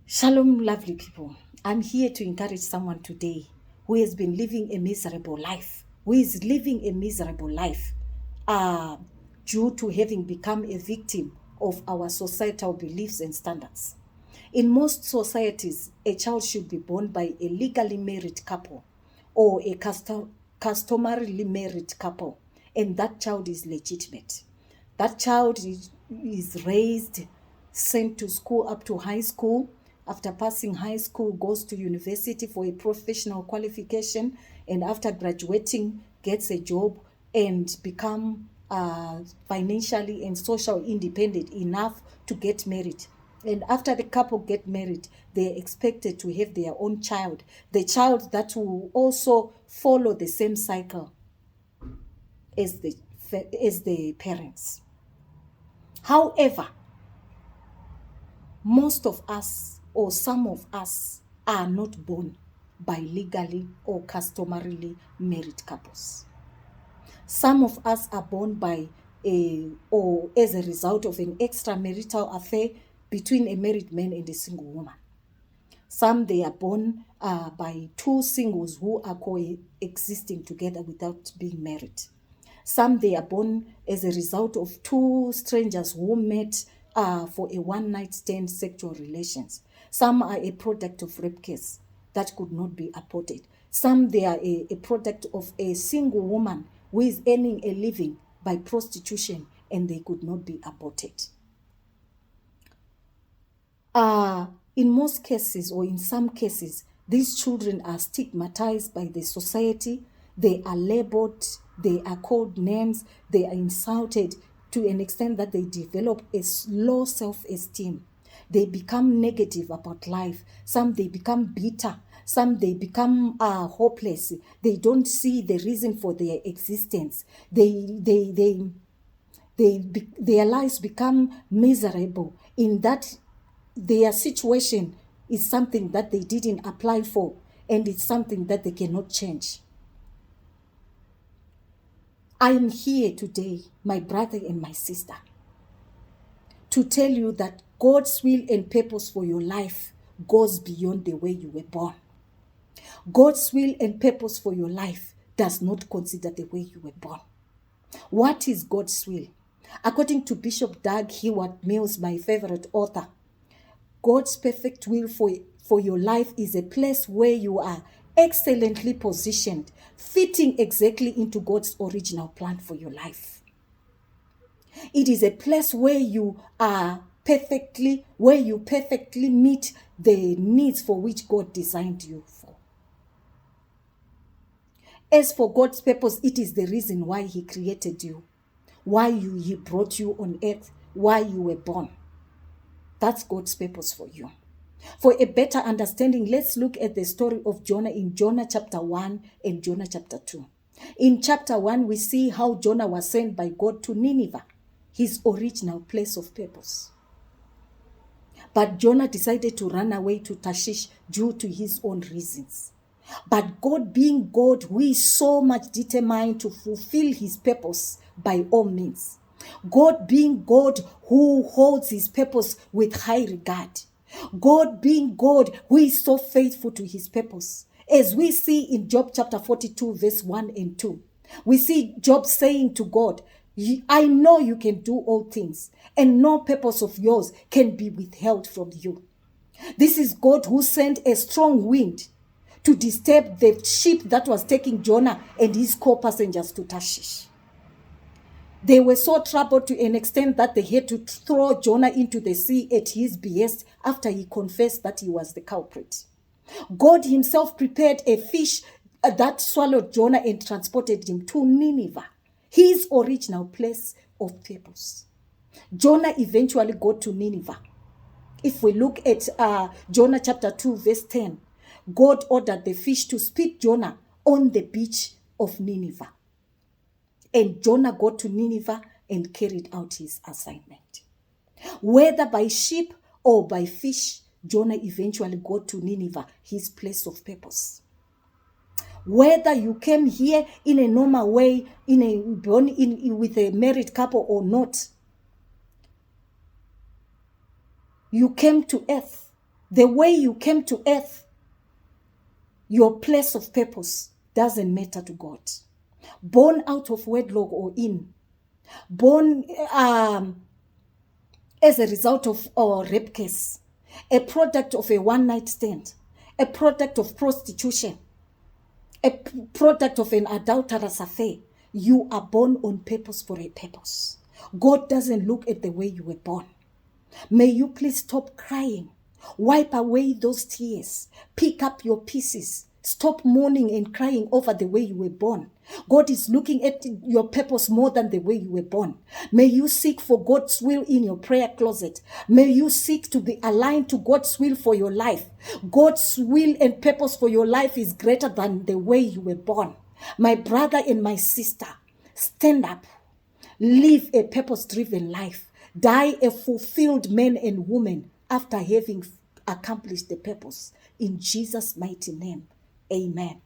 Shalom, lovely people. I'm here to encourage someone today who has been living a miserable life, who is living a miserable life due to having become a victim of our societal beliefs and standards. In most societies, a child should be born by a legally married couple or a customarily married couple, and that child is legitimate. That child is raised, sent to school up to high school. After passing high school, goes to university for a professional qualification, and after graduating, gets a job and become financially and social independent enough to get married. And after the couple get married, they're expected to have their own child, the child that will also follow the same cycle as the parents. However, most of us or some of us are not born by legally or customarily married couples. Some of us are born by or as a result of an extramarital affair between a married man and a single woman. Some they are born by two singles who are coexisting together without being married. Some they are born as a result of two strangers who met for a one-night stand sexual relations. Some are a product of rape case that could not be aborted. Some they are a product of a single woman who is earning a living by prostitution and they could not be aborted. In most cases, or in some cases, these children are stigmatized by the society. They are labeled, they are called names, they are insulted to an extent that they develop a low self-esteem. They become negative about life. Some they become bitter. Some they become hopeless. They don't see the reason for their existence. Their lives become miserable in that their situation is something that they didn't apply for, and it's something that they cannot change. I am here today, my brother and my sister, to tell you that God's will and purpose for your life goes beyond the way you were born. God's will and purpose for your life does not consider the way you were born. What is God's will? According to Bishop Doug Heward Mills, my favorite author, God's perfect will for your life is a place where you are excellently positioned, fitting exactly into God's original plan for your life. It is a place where you perfectly meet the needs for which God designed you for. As for God's purpose, it is the reason why He created you, why He brought you on earth, why you were born. That's God's purpose for you. For a better understanding, let's look at the story of Jonah in Jonah chapter 1 and Jonah chapter 2. In chapter 1, we see how Jonah was sent by God to Nineveh, his original place of purpose. But Jonah decided to run away to Tarshish due to his own reasons. But God, being God, who is so much determined to fulfill his purpose by all means. God being God who holds his purpose with high regard. God being God who is so faithful to his purpose. As we see in Job chapter 42 verse 1 and 2. We see Job saying to God, I know you can do all things, and no purpose of yours can be withheld from you. This is God who sent a strong wind to disturb the ship that was taking Jonah and his co-passengers to Tarshish. They were so troubled to an extent that they had to throw Jonah into the sea at his behest after he confessed that he was the culprit. God himself prepared a fish that swallowed Jonah and transported him to Nineveh, his original place of purpose. Jonah eventually got to Nineveh. If we look at Jonah chapter 2 verse 10, God ordered the fish to spit Jonah on the beach of Nineveh. And Jonah got to Nineveh and carried out his assignment. Whether by ship or by fish, Jonah eventually got to Nineveh, his place of purpose. Whether you came here in a normal way, with a married couple or not, you came to earth The way you came to earth, your place of purpose doesn't matter to God. Born out of wedlock or in, born as a result of a rape case, a product of a one-night stand, a product of prostitution, a product of an adulterous affair, you are born on purpose for a purpose. God doesn't look at the way you were born. May you please stop crying. Wipe away those tears. Pick up your pieces. Stop mourning and crying over the way you were born. God is looking at your purpose more than the way you were born. May you seek for God's will in your prayer closet. May you seek to be aligned to God's will for your life. God's will and purpose for your life is greater than the way you were born. My brother and my sister, stand up. Live a purpose-driven life. Die a fulfilled man and woman after having accomplished the purpose. In Jesus' mighty name, amen.